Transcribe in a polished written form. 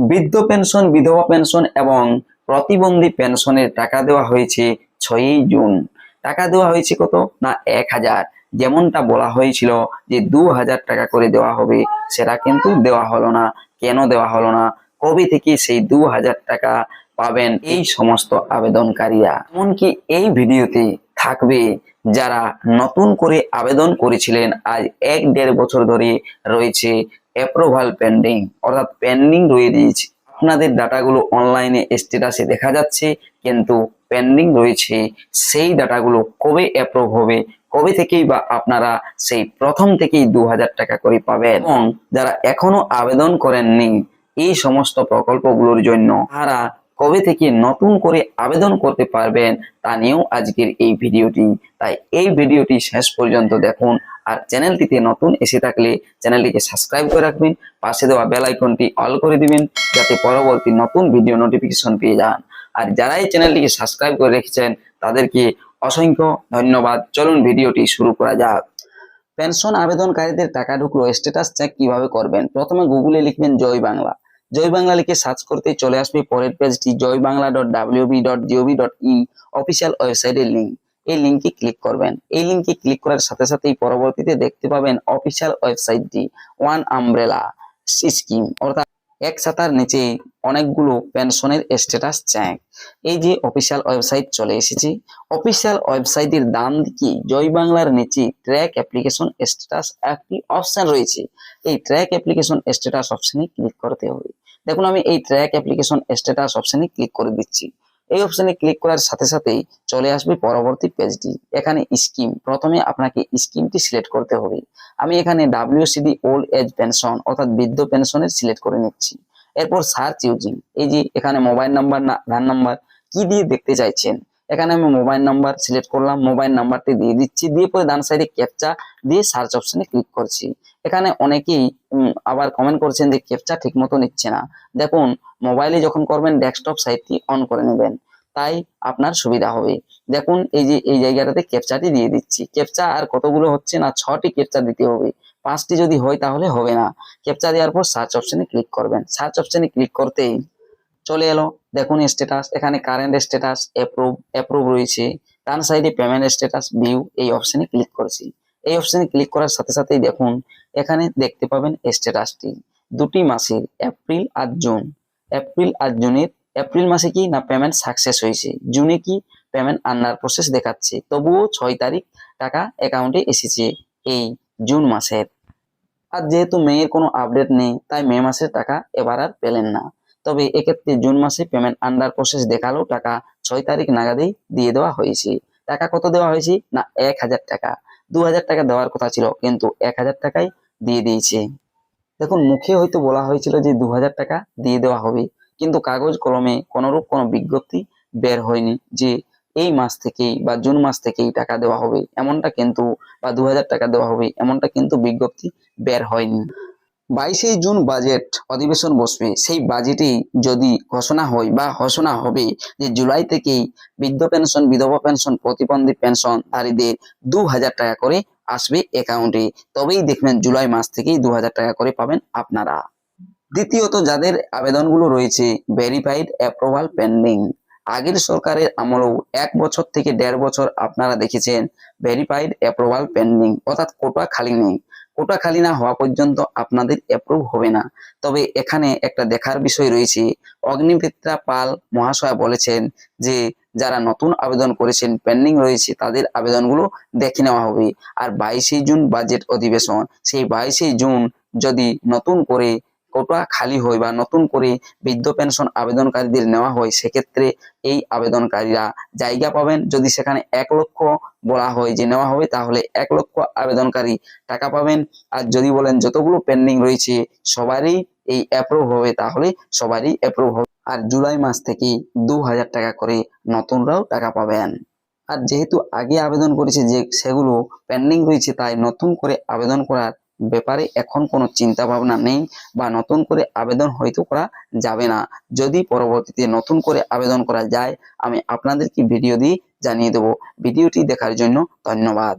বৃদ্ধ পেনশন, বিধবা পেনশন এবং প্রতিবন্ধী পেনশনের টাকা দেওয়া হয়েছে 6ই জুন। টাকা দেওয়া হয়েছে কত না 1000। যেমনটা বলা হয়েছিল যে 2000 টাকা করে দেওয়া হবে, সেটা কিন্তু দেওয়া হলো না। কেন দেওয়া হলো না, কবে থেকে সেই 2000 টাকা পাবেন এই সমস্ত আবেদনকারীরা? এমনকি এই ভিডিওতে থাকবে যারা নতুন করে আবেদন করেছিলেন, আজ 1-1.5 বছর ধরে রয়েছে অ্যাপ্রুভাল পেন্ডিং, অর্থাৎ পেন্ডিং রয়ে দিয়েছে। আপনাদের ডাটাগুলো অনলাইনে স্ট্যাটাসে দেখা যাচ্ছে, কিন্তু পেন্ডিং রয়েছে। সেই ডাটাগুলো কবে অ্যাপ্রুভ হবে, কবে থেকেই বা আপনারা সেই প্রথম থেকেই 2000 টাকা করে পাবেন? এবং যারা এখনো আবেদন করেননি এই সমস্ত প্রকল্পগুলোর জন্য, তারা কবে থেকে নতুন করে আবেদন করতে পারবেন তা নিয়েও আজকের এই ভিডিওটি। তাই এই ভিডিওটি শেষ পর্যন্ত দেখুন। আর চ্যানেলটিতে নতুন এসে থাকলে চ্যানেলটিকে সাবস্ক্রাইব করে রাখবেন, পাশে দেওয়া বেল আইকনটি অল করে দিবেন, যাতে পরবর্তী নতুন ভিডিও নোটিফিকেশন পেয়ে যান। আর যারা এই চ্যানেলটিকে সাবস্ক্রাইব করে রেখেছেন তাদেরকে অসংখ্য ধন্যবাদ। চলুন ভিডিওটি শুরু করা যাক। পেনশন আবেদনকারীদের টাকা ঢুকলো, স্ট্যাটাস চেক কিভাবে করবেন? প্রথমে গুগলে লিখবেন জয় বাংলা। জয় বাংলা লিখে সার্চ করতে চলে আসবে পরের পেজটি joybangla.wb.gov.in অফিসিয়াল ওয়েবসাইটের লিঙ্ক। এই লিঙ্কে ক্লিক করবেন। এই লিঙ্কে ক্লিক করার সাথে সাথেই পরবর্তীতে দেখতে পাবেন অফিসিয়াল ওয়েবসাইটটি ওয়ান আমব্রেলা স্কিম, অর্থাৎ এক ছাতার নিচে অনেকগুলো পেনশনের স্ট্যাটাস চেক। এই যে অফিসিয়াল ওয়েবসাইট চলে এসেছি। অফিসিয়াল ওয়েবসাইটের ডান দিকে জয় বাংলার নিচে ট্র্যাক অ্যাপ্লিকেশন স্ট্যাটাস একটি অপশন রয়েছে। এই ট্র্যাক অ্যাপ্লিকেশন স্ট্যাটাস অপশনে ক্লিক করতে হবে। দেখুন আমি এই ট্র্যাক অ্যাপ্লিকেশন স্ট্যাটাস অপশনে ক্লিক করে দিচ্ছি। এই অপশনে ক্লিক করার সাথে সাথেই চলে আসবে পরবর্তী পেজটি। এখানে স্কিম, প্রথমে আপনাকে স্কিমটি সিলেক্ট করতে হবে। আমি এখানে WCD ওল্ড এজ পেনশন অর্থাৎ বৃদ্ধ পেনশনের সিলেক্ট করে নিচ্ছি। এরপর সার্চ ইউজিং, এই যে এখানে মোবাইল নাম্বার না আধার নাম্বার কি দিয়ে দেখতে চাইছেন, এখানে আমি মোবাইল নাম্বার সিলেক্ট করলাম, মোবাইল নাম্বারটি দিয়ে দিচ্ছি। দিয়ে পরে ডান সাইডে ক্যাপচা দিয়ে সার্চ অপশনে ক্লিক করছি। এখানে অনেকেই আবার কমেন্ট করছেন যে ক্যাপচা ঠিক মতো নিচ্ছে না। দেখুন মোবাইলে যখন করবেন ডেস্কটপ সাইটটি অন করে নেবেন, তাই আপনার সুবিধা হবে। দেখুন এই যে এই জায়গাটাতে ক্যাপচাটি দিয়ে দিচ্ছি। ক্যাপচা আর কতগুলো হচ্ছে না, 6টি ক্যাপচা দিতে হবে। 5টি যদি হয় তাহলে হবে না। ক্যাপচা দেওয়ার পর সার্চ অপশনে ক্লিক করবেন। সার্চ অপশনে ক্লিক করতেই চলে এলো দেখুন স্ট্যাটাস। এখানে কারেন্ট স্ট্যাটাস অ্যাপ্রুভ রয়েছে। ডান সাইডে পেমেন্ট স্ট্যাটাস ভিউ, এই অপশনে ক্লিক করছি। এই অপশনে ক্লিক করার সাথে সাথেই দেখুন এখানে দেখতে পাবেন স্ট্যাটাসটি দুটি মাসের, এপ্রিল আর জুন। এপ্রিল আর জুনের, এপ্রিল মাসে কি না পেমেন্ট সাকসেস হয়েছে, জুনে কি পেমেন্ট আন্ডার প্রসেস দেখাচ্ছে, তবুও 6 তারিখ টাকা অ্যাকাউন্টে এসেছে এই জুন মাসের। আর যেহেতু মেয়ের কোনো আপডেট নেই, তাই মে মাসের টাকা এবার আর পেলেন না। তবে এক্ষেত্রে জুন মাসে পেমেন্ট আন্ডার প্রসেস দেখালো, টাকা 6 তারিখ নাগাদেই দিয়ে দেওয়া হয়েছে। টাকা কত দেওয়া হয়েছে না 1000 টাকা। 2000 টাকা দেওয়ার কথা ছিল, কিন্তু 1000 টাকাই দিয়ে দিয়েছে। দেখুন মুখে হয়তো বলা হয়েছিল যে 2000 টাকা দিয়ে দেওয়া হবে, কিন্তু কাগজ কলমে কোনোরূপ কোনো বিজ্ঞপ্তি বের হয়নি যে এই মাস থেকেই বা জুন মাস থেকেই টাকা দেওয়া হবে এমনটা, কিন্তু বা 2000 টাকা দেওয়া হবে এমনটা কিন্তু বিজ্ঞপ্তি বের হয়নি। 22শে জুন বাজেট অধিবেশন বসবে। সেই বাজেটেই যদি ঘোষণা হয় বা ঘোষণা হবে যে জুলাই থেকেই বৃদ্ধ পেনশন, বিধবা পেনশন, প্রতিবন্ধী পেনশনধারীদের 2000 টাকা করে আসবে অ্যাকাউন্টে, তবেই দেখবেন জুলাই মাস থেকেই 2000 টাকা করে পাবেন আপনারা। দ্বিতীয়ত, যাদের আবেদনগুলো রয়েছে ভেরিফাইড অ্যাপ্রুভাল পেন্ডিং, আগের সরকারের আমলেও 1 বছর থেকে 1.5 বছর আপনারা দেখেছেন ভেরিফাইড অ্যাপ্রুভাল পেন্ডিং, অর্থাৎ কোটা খালি নেই। কোটা খালি না হওয়া পর্যন্ত আপনাদের অ্যাপ্রুভ হবে না। তবে এখানে একটা দেখার বিষয় রয়েছে। অগ্নিমিত্রা পাল মহাশয় বলেছেন যে যারা নতুন আবেদন করেছেন পেন্ডিং রয়েছে তাদের আবেদনগুলো দেখে নেওয়া হবে। আর 22শে জুন বাজেট অধিবেশন, সেই 22শে জুন যদি নতুন করে কোটা খালি হয় বা নতুন করে বৃদ্ধ পেনশন আবেদনকারীদের নেওয়া হয়, সেক্ষেত্রে এই আবেদনকারীরা জায়গা পাবেন। যদি সেখানে 1 লক্ষ বলা হয় যে নেওয়া হবে, তাহলে 1 লক্ষ আবেদনকারী টাকা পাবেন। আর যদি বলেন যতগুলো পেন্ডিং রয়েছে সবারই এই অ্যাপ্রুভ হবে, তাহলে সবারই অ্যাপ্রুভ হবে। আর জুলাই মাস থেকেই 2000 টাকা করে নতুনরাও টাকা পাবেন। আর যেহেতু আগে আবেদন করেছে যে সেগুলো পেন্ডিং রয়েছে, তাই নতুন করে আবেদন করার ব্যাপারে এখন কোনো চিন্তা ভাবনা নেই, বা নতুন করে আবেদন হয়তো করা যাবে না। যদি পরবর্তীতে নতুন করে আবেদন করা যায়, আমি আপনাদেরকে ভিডিও দিয়ে জানিয়ে দেব। ভিডিওটি দেখার জন্য ধন্যবাদ।